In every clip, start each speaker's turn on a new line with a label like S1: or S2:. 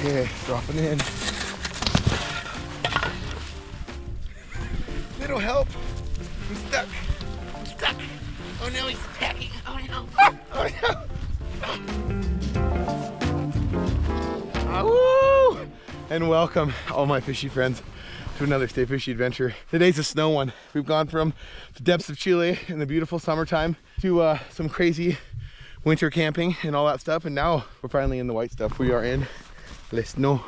S1: Okay, dropping in. Little help. I'm stuck. I'm stuck. Oh no, he's attacking. Oh no. Oh no. Woo! And welcome, all my fishy friends, to another Stay Fishy adventure. Today's a snow one. We've gone from the depths of Chile in the beautiful summertime to some crazy winter camping and all that stuff, and now we're finally in the white stuff. We are in Le Snow,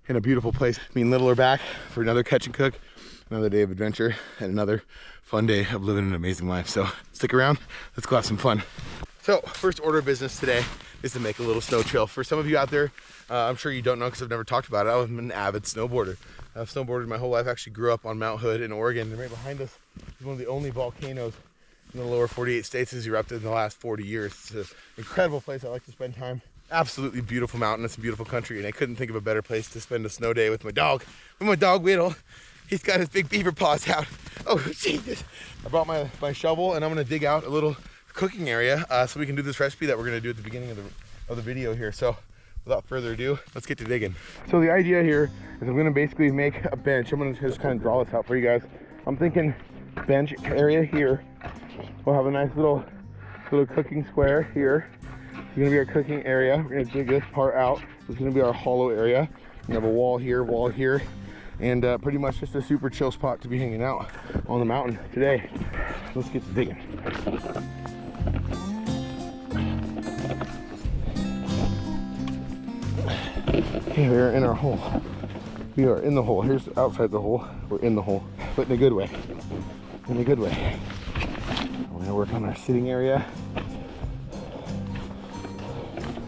S1: in a beautiful place. Me and Little are back for another catch and cook, another day of adventure, and another fun day of living an amazing life. So stick around, let's go have some fun. So first order of business today is to make a little snow trail. For some of you out there, I'm sure you don't know because I've never talked about it, I'm an avid snowboarder. I've snowboarded my whole life. I actually grew up on Mount Hood in Oregon, and right behind us is one of the only volcanoes in the lower 48 states has erupted in the last 40 years. It's an incredible place I like to spend time. Absolutely beautiful mountain, it's a beautiful country, and I couldn't think of a better place to spend a snow day with my dog. With my dog Whittle. He's got his big beaver paws out. Oh Jesus. I brought my shovel, and I'm gonna dig out a little cooking area so we can do this recipe that we're gonna do at the beginning of the video here. So without further ado, let's get to digging. So the idea here is I'm gonna basically make a bench. I'm gonna just kind of draw this out for you guys. I'm thinking bench area here. We'll have a nice little cooking square here. It's gonna be our cooking area. We're gonna dig this part out. It's gonna be our hollow area. We have a wall here, and pretty much just a super chill spot to be hanging out on the mountain today. Let's get to digging. Okay, we are in our hole. We are in the hole. Here's outside the hole. We're in the hole, but in a good way. In a good way. We're gonna work on our sitting area.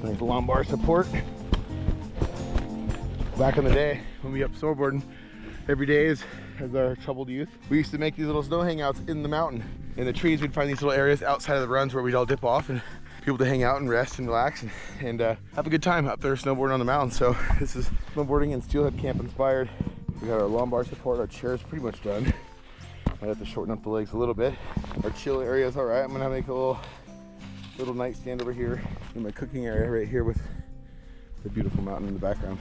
S1: Nice lumbar support. Back in the day, when we were up snowboarding, every day as our troubled youth, we used to make these little snow hangouts in the mountain. In the trees, we'd find these little areas outside of the runs where we'd all dip off and people to hang out and rest and relax and have a good time up there snowboarding on the mountain. So this is snowboarding and steelhead camp inspired. We got our lumbar support, our chair's pretty much done. I have to shorten up the legs a little bit. Our chill area is all right. I'm gonna make a little nightstand over here in my cooking area right here with the beautiful mountain in the background.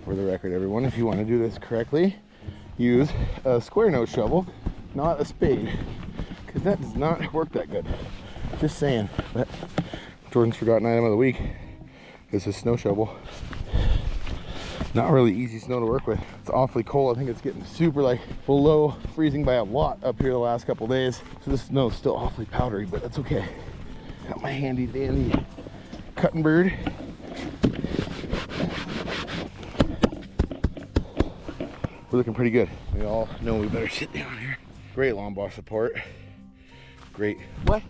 S1: For the record, everyone, if you want to do this correctly, use a square nose shovel, not a spade, because that does not work that good. Just saying. But Jordan's forgotten item of the week is a snow shovel. Not really easy snow to work with. It's awfully cold. I think it's getting super like below freezing by a lot up here the last couple days. So this snow is still awfully powdery, but that's okay. Got my handy dandy cutting bird. We're looking pretty good. We all know we better sit down here. Great lumbar support. Great. What?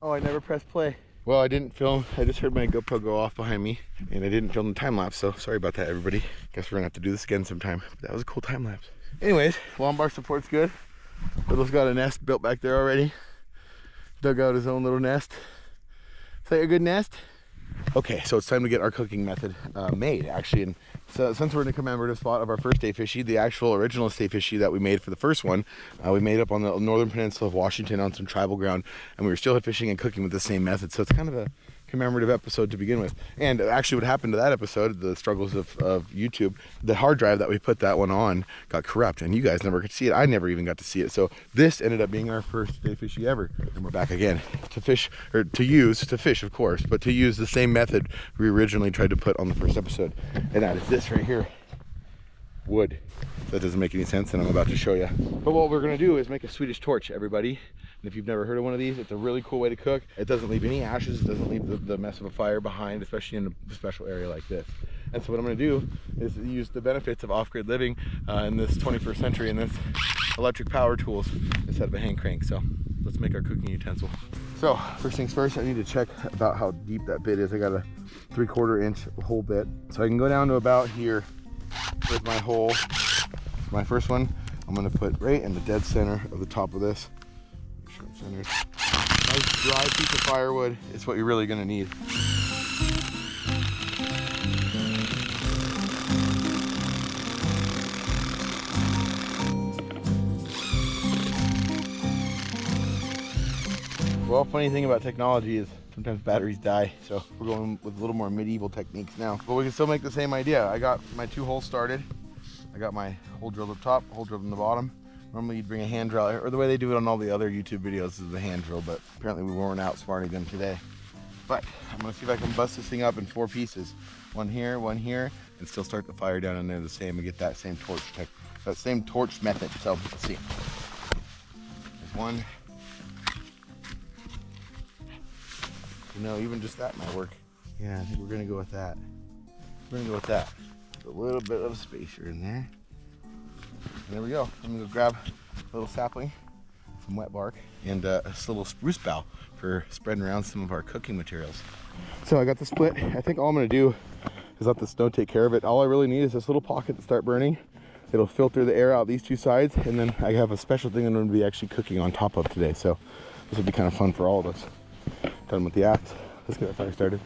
S1: Oh, I never pressed play. Well, I didn't film. I just heard my GoPro go off behind me, and I didn't film the time lapse, so sorry about that, everybody. Guess we're gonna have to do this again sometime. But that was a cool time lapse. Anyways, lumbar support's good. Little's got a nest built back there already. Dug out his own little nest. Is that a good nest? Okay, so it's time to get our cooking method made, actually. And so since we're in a commemorative spot of our first Stay Fishy, the actual original Stay Fishy that we made for the first one, we made up on the northern peninsula of Washington on some tribal ground, and we were still fishing and cooking with the same method. So it's kind of a commemorative episode to begin with. And actually what happened to that episode, the struggles of YouTube, the hard drive that we put that one on got corrupt, and you guys never got to see it. I never even got to see it. So this ended up being our first Stay Fishy ever, and we're back again to fish, or to fish of course, but to use the same method we originally tried to put on the first episode, and that is this right here. Wood. That doesn't make any sense, and I'm about to show you. But what we're gonna do is make a Swedish torch, everybody. And if you've never heard of one of these, it's a really cool way to cook. It doesn't leave any ashes, it doesn't leave the mess of a fire behind, especially in a special area like this. And so what I'm gonna do is use the benefits of off-grid living in this 21st century and this electric power tools instead of a hand crank. So let's make our cooking utensil. So first things first, I need to check about how deep that bit is. I got a 3/4 inch hole bit. So I can go down to about here with my hole. My first one, I'm gonna put right in the dead center of the top of this. Make sure I'm centered. Nice dry piece of firewood is what you're really gonna need. Well, funny thing about technology is sometimes batteries die. So we're going with a little more medieval techniques now. But we can still make the same idea. I got my 2 holes started. I got my hole drilled up top, hole drilled in the bottom. Normally you'd bring a hand drill, or the way they do it on all the other YouTube videos is a hand drill, but apparently we weren't outsmarting them today. But I'm gonna see if I can bust this thing up in 4 pieces. One here, and still start the fire down in there the same and get that same torch method. So let's see. There's one. You know, even just that might work. Yeah, I think we're gonna go with that. We're gonna go with that. A little bit of spacer in there. And there we go. I'm gonna go grab a little sapling, some wet bark, and a little spruce bough for spreading around some of our cooking materials. So I got the split. I think all I'm gonna do is let the snow take care of it. All I really need is this little pocket to start burning. It'll filter the air out these 2 sides, and then I have a special thing I'm gonna be actually cooking on top of today. So this will be kind of fun for all of us. Done with the axe. Let's get our fire started.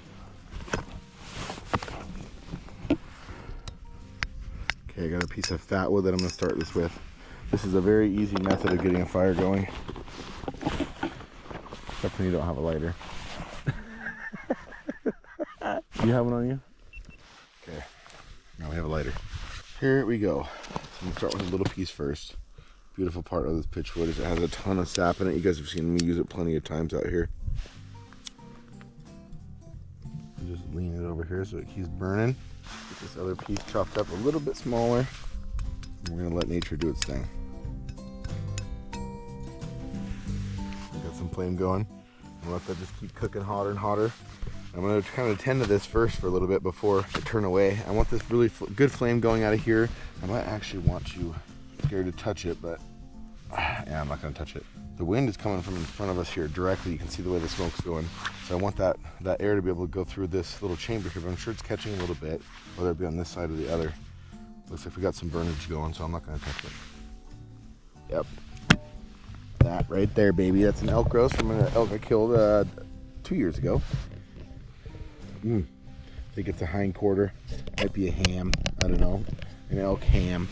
S1: Okay, I got a piece of fat wood that I'm gonna start this with. This is a very easy method of getting a fire going. Except when you don't have a lighter. You have one on you? Okay, now we have a lighter. Here we go. So I'm gonna start with a little piece first. Beautiful part of this pitch wood is it has a ton of sap in it. You guys have seen me use it plenty of times out here. Just lean it over here so it keeps burning. Get this other piece chopped up a little bit smaller. And we're gonna let nature do its thing. Got some flame going. I'll let that just keep cooking hotter and hotter. I'm gonna kind of tend to this first for a little bit before I turn away. I want this really good flame going out of here. I might actually want you scared to touch it, but yeah, I'm not gonna touch it. The wind is coming from in front of us here directly. You can see the way the smoke's going. So I want that air to be able to go through this little chamber here, but I'm sure it's catching a little bit, whether it be on this side or the other. Looks like we got some burnage going, so I'm not gonna touch it. Yep. That right there, baby. That's an elk roast from an elk I killed 2 years ago. I think it's a hind quarter. Might be a ham. I don't know. An elk ham.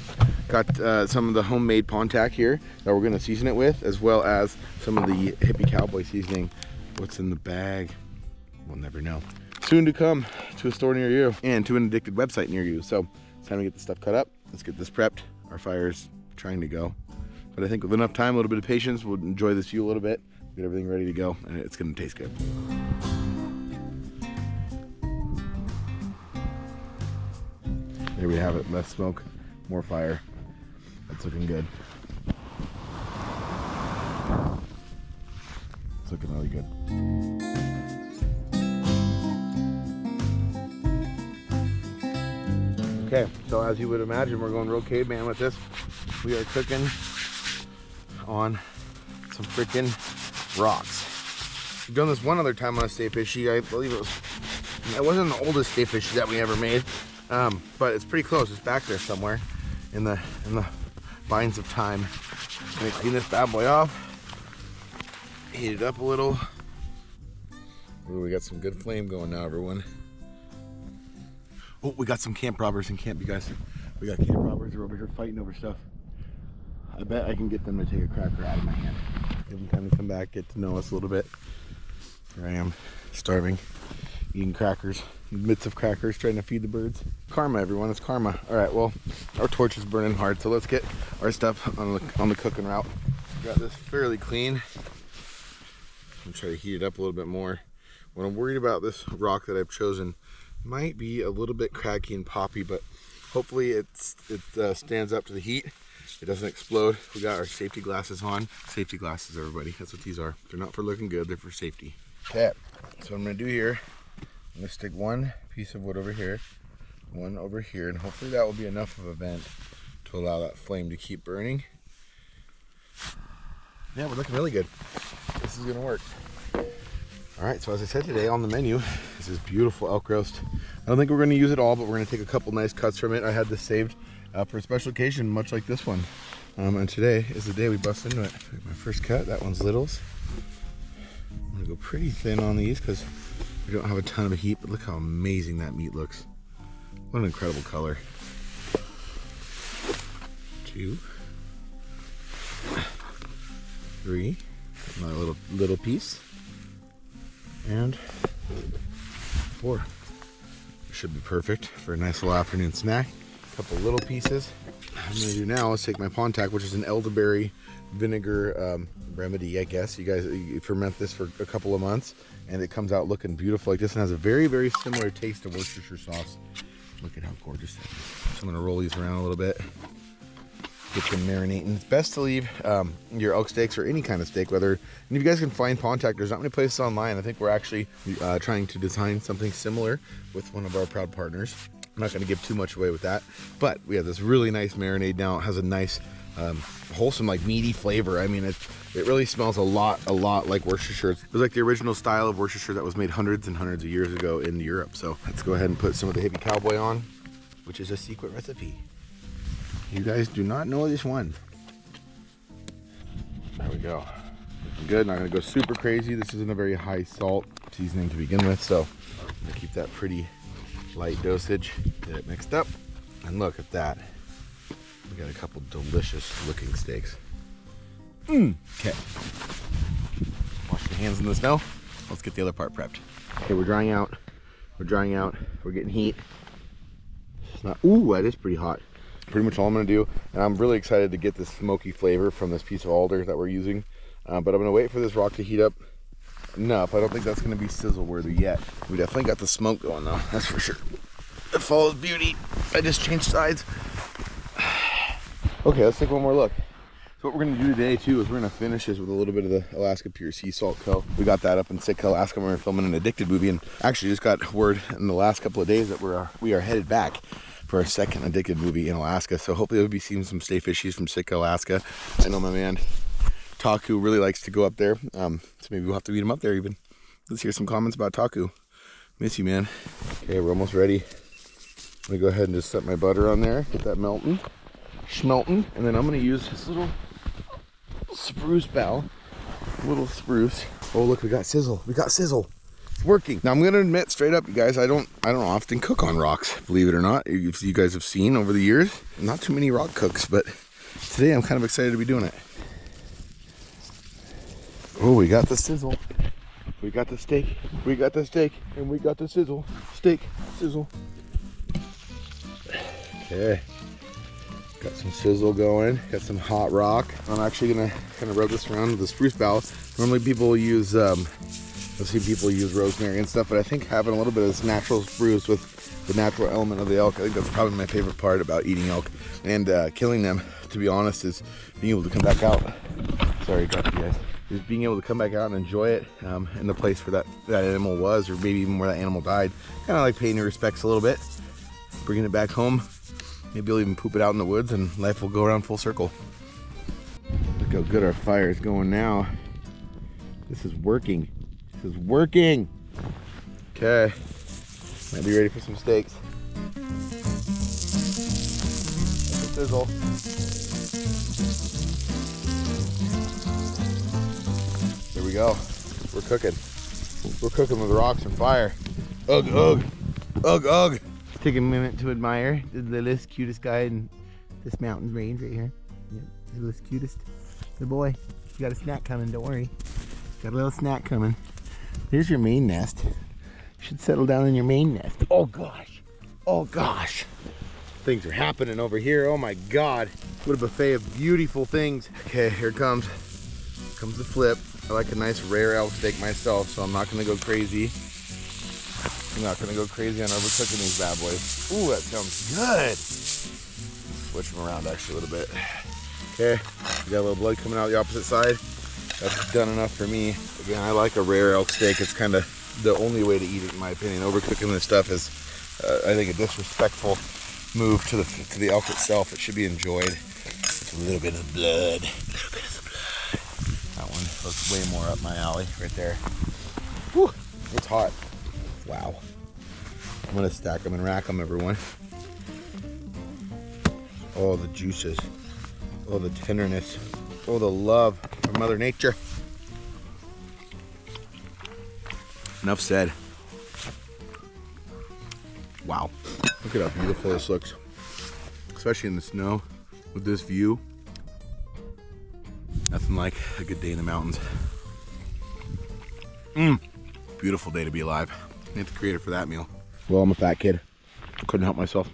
S1: Got some of the homemade Pontac here that we're gonna season it with, as well as some of the Hippie Cowboy seasoning. What's in the bag? We'll never know. Soon to come to a store near you and to an addicted website near you. So it's time to get this stuff cut up. Let's get this prepped. Our fire's trying to go, but I think with enough time, a little bit of patience, we'll enjoy this view a little bit, get everything ready to go, and it's gonna taste good. There we have it. Less smoke, more fire. That's looking good. It's looking really good. Okay, so as you would imagine, we're going real caveman with this. We are cooking on some freaking rocks. We've done this one other time on a Stay Fishy. I believe it wasn't the oldest Stay Fishy that we ever made. But it's pretty close. It's back there somewhere in the vines of time. I'm gonna clean this bad boy off, heat it up a little. Ooh, we got some good flame going now, everyone. Oh, we got some camp robbers in camp, you guys. We got camp robbers. They're over here fighting over stuff. I bet I can get them to take a cracker out of my hand. Give them time to come back, get to know us a little bit. Here I am, starving, eating crackers. Bits of crackers, trying to feed the birds. Karma, everyone, it's karma. All right, well, our torch is burning hard, so let's get our stuff on the cooking route. Got this fairly clean. I'm try to heat it up a little bit more. What I'm worried about, this rock that I've chosen might be a little bit cracky and poppy, but hopefully it stands up to the heat. It doesn't explode. We got our safety glasses on. Safety glasses, everybody. That's what these are. They're not for looking good, they're for safety. Okay, so what I'm gonna do here, I'm gonna stick one piece of wood over here, one over here, and hopefully that will be enough of a vent to allow that flame to keep burning. Yeah, we're looking really good. This is gonna work. All right, so as I said today on the menu is this beautiful elk roast. I don't think we're gonna use it all, but we're gonna take a couple nice cuts from it. I had this saved for a special occasion, much like this one. And today is the day we bust into it. My first cut, that one's littles. I'm gonna go pretty thin on these because we don't have a ton of heat, but look how amazing that meat looks. What an incredible color. 2, 3, another little piece. and 4. Should be perfect for a nice little afternoon snack. A couple little pieces. What I'm gonna do now is take my Pontac, which is an elderberry vinegar remedy, I guess. You ferment this for a couple of months and it comes out looking beautiful like this, and has a very, very similar taste to Worcestershire sauce. Look at how gorgeous that is. So I'm gonna roll these around a little bit, get them marinating. It's best to leave your elk steaks or any kind of steak, whether, and if you guys can find Pontac, there's not many places online. I think we're actually trying to design something similar with one of our proud partners. I'm not gonna give too much away with that, but we have this really nice marinade now. It has a nice, wholesome, like meaty flavor. I mean, it really smells a lot like Worcestershire. It was like the original style of Worcestershire that was made hundreds and hundreds of years ago in Europe. So let's go ahead and put some of the Hippie Cowboy on, which is a secret recipe. You guys do not know this one. There we go. Looking good. Not gonna go super crazy. This isn't a very high salt seasoning to begin with, so I'm gonna keep that pretty light dosage. Get it mixed up, and look at that. We got a couple delicious looking steaks. Okay. Wash your hands in the snow. Let's get the other part prepped. Okay, we're drying out. We're drying out. We're getting heat. It's not. Ooh, that is pretty hot. Pretty much all I'm gonna do, and I'm really excited to get this smoky flavor from this piece of alder that we're using, but I'm gonna wait for this rock to heat up enough. I don't think that's gonna be sizzle worthy yet. We definitely got the smoke going though, that's for sure. It follows beauty. I just changed sides. Okay, let's take one more look. So what we're gonna do today too is we're gonna finish this with a little bit of the Alaska Pure Sea Salt Co. We got that up in Sitka, Alaska. We're filming an Addicted movie, and actually just got word in the last couple of days that we are headed back for our second Addicted movie in Alaska. So hopefully we'll be seeing some Stay Fishies from Sitka, Alaska. I know my man Taku really likes to go up there, so maybe we'll have to meet him up there even. Let's hear some comments about Taku. Miss you, man. Okay, we're almost ready. I'm gonna go ahead and just set my butter on there, get that melting, schmelting, and then I'm gonna use this little spruce bough, little spruce. Oh look, we got sizzle. We got sizzle. It's working. Now I'm gonna admit straight up, you guys, I don't often cook on rocks, believe it or not. If you guys have seen over the years, not too many rock cooks, but today I'm kind of excited to be doing it. Oh, we got the sizzle. We got the steak. We got the steak, and we got the sizzle. Steak, sizzle. Okay. Got some sizzle going. Got some hot rock. I'm actually gonna kind of rub this around with the spruce bough. Normally people use I've seen people use rosemary and stuff, but I think having a little bit of this natural spruce with the natural element of the elk, I think that's probably my favorite part about eating elk and killing them, to be honest, is being able to come back out. Sorry, got you guys. Is being able to come back out and enjoy it in the place where that animal was, or maybe even where that animal died. Kind of like paying your respects a little bit, bringing it back home. Maybe you'll even poop it out in the woods and life will go around full circle. Look how good our fire is going now. This is working. This is working. Okay, might be ready for some steaks. That's a sizzle. There we go. We're cooking. We're cooking with rocks and fire. Ugh, ugh, ugh, ugh. Take a minute to admire the littlest, cutest guy in this mountain range right here. Yep, the littlest, cutest. Good boy. You got a snack coming, don't worry. Got a little snack coming. There's your main nest. You should settle down in your main nest. Oh gosh. Oh gosh. Things are happening over here. Oh my God. What a buffet of beautiful things. Okay, here it comes. Here comes the flip. I like a nice rare elk steak myself, so I'm not gonna go crazy. I'm not gonna go crazy on overcooking these bad boys. Ooh, that sounds good. Switch them around actually a little bit. Okay, we got a little blood coming out the opposite side. That's done enough for me. Again, I like a rare elk steak. It's kind of the only way to eat it, in my opinion. Overcooking this stuff is, I think, a disrespectful move to the elk itself. It should be enjoyed. It's a little bit of blood. A little bit of blood. That one looks way more up my alley, right there. Whew, it's hot. Wow. I'm gonna stack them and rack them, everyone. Oh, the juices. Oh, the tenderness. Oh, the love of Mother Nature. Enough said. Wow. Look at how beautiful this looks. Especially in the snow with this view. Nothing like a good day in the mountains. Beautiful day to be alive. Thank the creator for that meal. Well, I'm a fat kid. Couldn't help myself.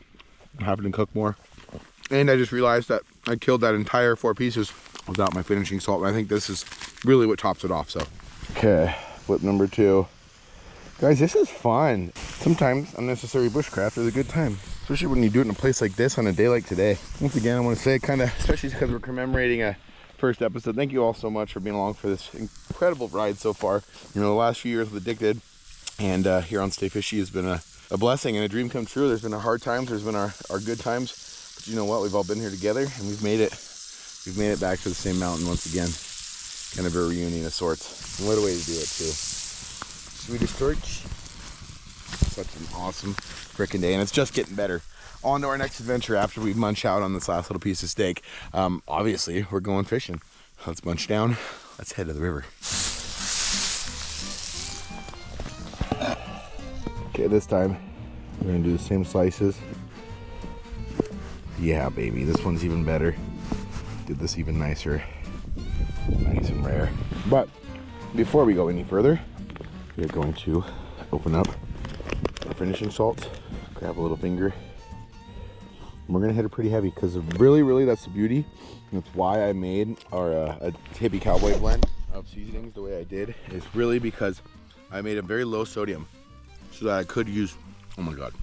S1: I'm having to cook more. And I just realized that I killed that entire 4 pieces without my finishing salt. And I think this is really what tops it off, so. Okay, flip number 2. Guys, this is fun. Sometimes unnecessary bushcraft is a good time, especially when you do it in a place like this on a day like today. Once again, I want to say especially because we're commemorating a first episode, thank you all so much for being along for this incredible ride so far. You know, the last few years with Addicted and here on Stay Fishy has been a blessing and a dream come true. There's been our hard times, there's been our good times, but you know what? We've all been here together and we've made it back to the same mountain once again. Kind of a reunion of sorts. And what a way to do it too. Swedish torch. Such an awesome frickin' day, and it's just getting better. On to our next adventure after we munch out on this last little piece of steak. Obviously, we're going fishing. Let's munch down. Let's head to the river. Okay, this time we're gonna do the same slices. Yeah, baby, this one's even better. Did this even nicer. Nice and rare. But before we go any further, we're going to open up our finishing salt, grab a little finger, and we're gonna hit it pretty heavy because really that's the beauty. That's why I made our a hippie cowboy blend of seasonings the way I did, is really because I made a very low sodium so that I could use, oh my god,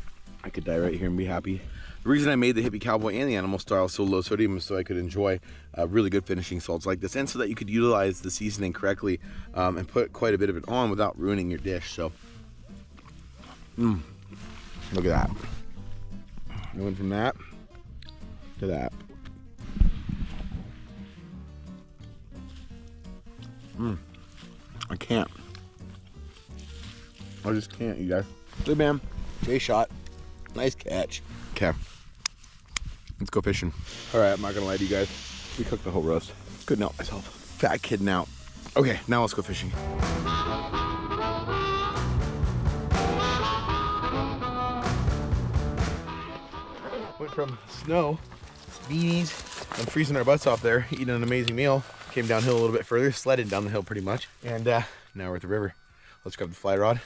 S1: I could die right here and be happy. The reason I made the hippie cowboy and the animal style so low sodium is so I could enjoy really good finishing salts like this, and so that you could utilize the seasoning correctly and put quite a bit of it on without ruining your dish. So look at that. I went from that to that. I can't. I just can't, you guys. Good man. Great shot. Nice catch. Okay. Let's go fishing. All right, I'm not gonna lie to you guys. We cooked the whole roast. Couldn't help myself. Fat kidding out. Okay, now let's go fishing. Went from snow, beanies, and freezing our butts off there, eating an amazing meal. Came downhill a little bit further, sledding down the hill pretty much. And now we're at the river. Let's grab the fly rod.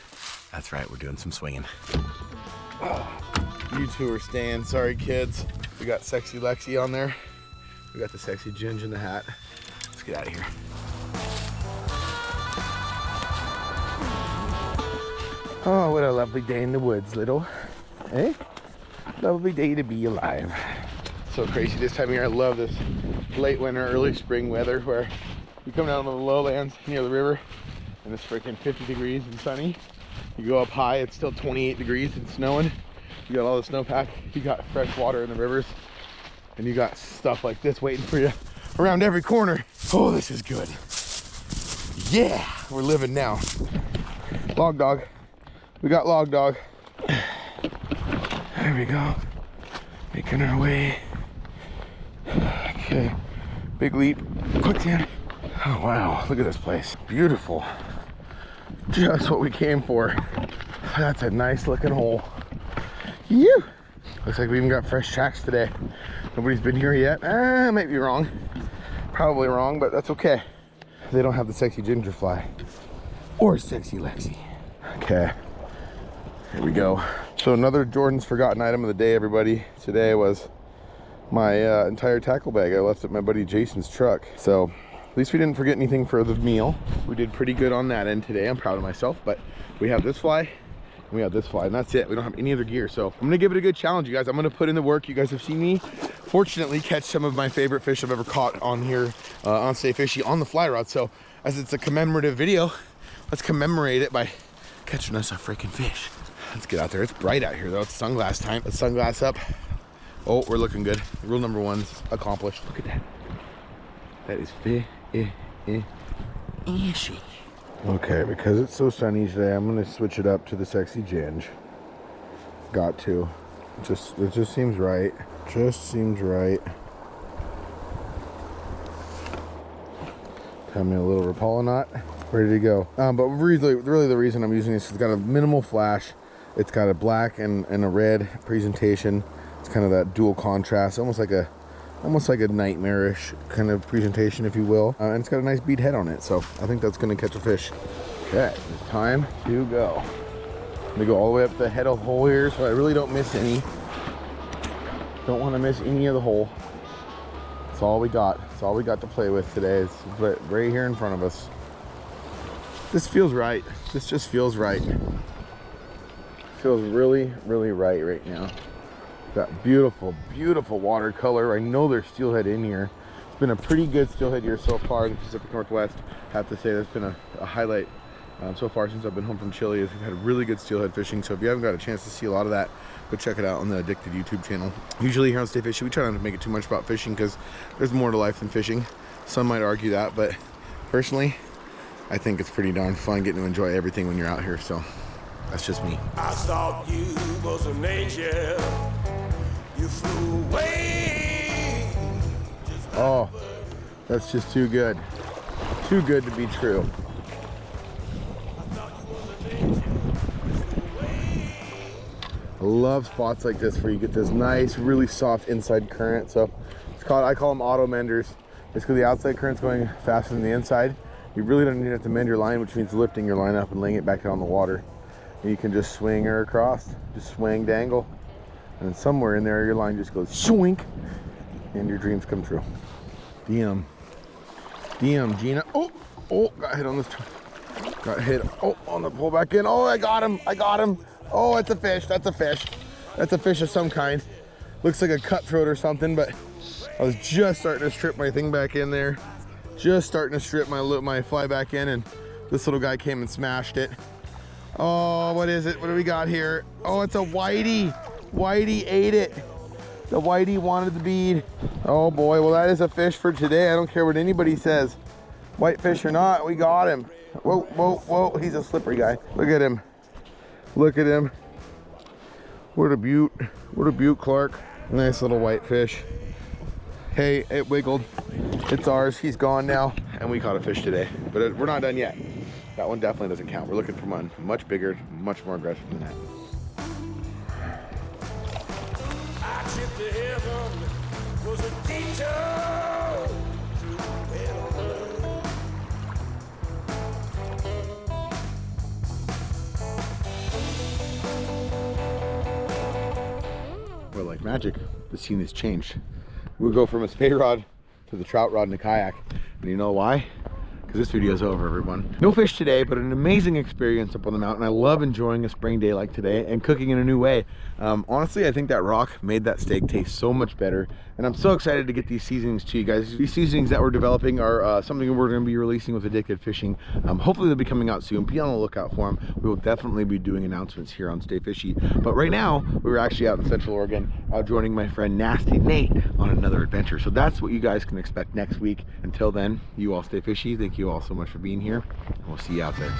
S1: That's right, we're doing some swinging. You two are staying. Sorry, kids. We got sexy Lexi on there. We got the sexy Ginge in the hat. Let's get out of here. Oh, what a lovely day in the woods, little. Eh? Lovely day to be alive. So crazy this time of year. I love this late winter, early spring weather where you come down to the lowlands near the river and it's freaking 50 degrees and sunny. You go up high, it's still 28 degrees and snowing. You got all the snowpack, you got fresh water in the rivers, and you got stuff like this waiting for you around every corner. Oh, this is good. Yeah, we're living now. Log dog. We got log dog. There we go. Making our way. Okay, big leap. Quick, Dan. Oh, wow, look at this place. Beautiful. Just what we came for. That's a nice looking hole. Phew. Looks like we even got fresh tracks today. Nobody's been here yet. I might be wrong. Probably wrong, but that's okay. They don't have the sexy ginger fly. Or sexy Lexi. Okay. Here we go. So another Jordan's forgotten item of the day, everybody. Today was my entire tackle bag I left at my buddy Jason's truck. So at least we didn't forget anything for the meal. We did pretty good on that end today. I'm proud of myself, but we have this fly. We have this fly, and that's it. We don't have any other gear, so I'm gonna give it a good challenge, you guys. I'm gonna put in the work. You guys have seen me fortunately catch some of my favorite fish I've ever caught on here on Stay Fishy on the fly rod. So as it's a commemorative video, let's commemorate it by catching us a freaking fish. Let's get out there. It's bright out here though. It's sunglass time. Let's sunglass up. Oh, we're looking good. Rule number 1's accomplished. Look at that. That is fishy. Okay, because it's so sunny today, I'm gonna switch it up to the sexy ginge. Got to. It just seems right. Just seems right. Tell me a little Rapala knot. Ready to go. But really the reason I'm using this is it's got a minimal flash. It's got a black and a red presentation. It's kind of that dual contrast, almost like a nightmarish kind of presentation, if you will. And it's got a nice bead head on it, so I think that's gonna catch a fish. Okay, it's time to go. I'm gonna go all the way up the head of the hole here so I really don't miss any. Don't want to miss any of the hole. That's all we got. That's all we got to play with today. It's right here in front of us. This feels right. This just feels right. Feels really, really right now. Got beautiful, beautiful watercolor. I know there's steelhead in here. It's been a pretty good steelhead year so far in the Pacific Northwest. I have to say that's been a highlight so far since I've been home from Chile. We've had really good steelhead fishing, so if you haven't got a chance to see a lot of that, go check it out on the Addicted YouTube channel. Usually here on Stay Fishy, we try not to make it too much about fishing because there's more to life than fishing. Some might argue that, but personally, I think it's pretty darn fun getting to enjoy everything when you're out here, so that's just me.
S2: I thought you was an angel. You flew away.
S1: Oh, that's just too good. Too good to be true. I love spots like this where you get this nice, really soft inside current. So it's called, I call them auto menders. Basically the outside current's going faster than the inside. You really don't even have to mend your line, which means lifting your line up and laying it back out on the water. And you can just swing her across, just swing, dangle. And then somewhere in there, your line just goes swink and your dreams come true. DM, Gina. Oh, got hit on this. Got hit, on the pull back in. Oh, I got him. Oh, it's a fish. That's a fish. That's a fish of some kind. Looks like a cutthroat or something, but I was just starting to strip my thing back in there. Just starting to strip my fly back in, and this little guy came and smashed it. Oh, what is it? What do we got here? Oh, it's a whitey. Whitey ate it. The whitey wanted the bead. Oh boy, well that is a fish for today. I don't care what anybody says. Whitefish or not, we got him. Whoa, he's a slippery guy. Look at him. Look at him. What a beaut. What a beaut, Clark. Nice little whitefish. Hey, it wiggled. It's ours. He's gone now. And we caught a fish today. But we're not done yet. That one definitely doesn't count. We're looking for one much bigger, much more aggressive than that.
S2: I tipped to heaven was a detour through hell.
S1: Well, like magic, the scene has changed. We'll go from a spay rod to the trout rod and a kayak. And you know why? Because this video is over, everyone. No fish today, but an amazing experience up on the mountain. I love enjoying a spring day like today and cooking in a new way. Honestly, I think that rock made that steak taste so much better. And I'm so excited to get these seasonings to you guys. These seasonings that we're developing are something we're going to be releasing with Addicted Fishing. Hopefully they'll be coming out soon. Be on the lookout for them. We will definitely be doing announcements here on Stay Fishy. But right now, we're actually out in Central Oregon, joining my friend Nasty Nate on another adventure. So that's what you guys can expect next week. Until then, you all stay fishy. Thank you all so much for being here. And we'll see you out there.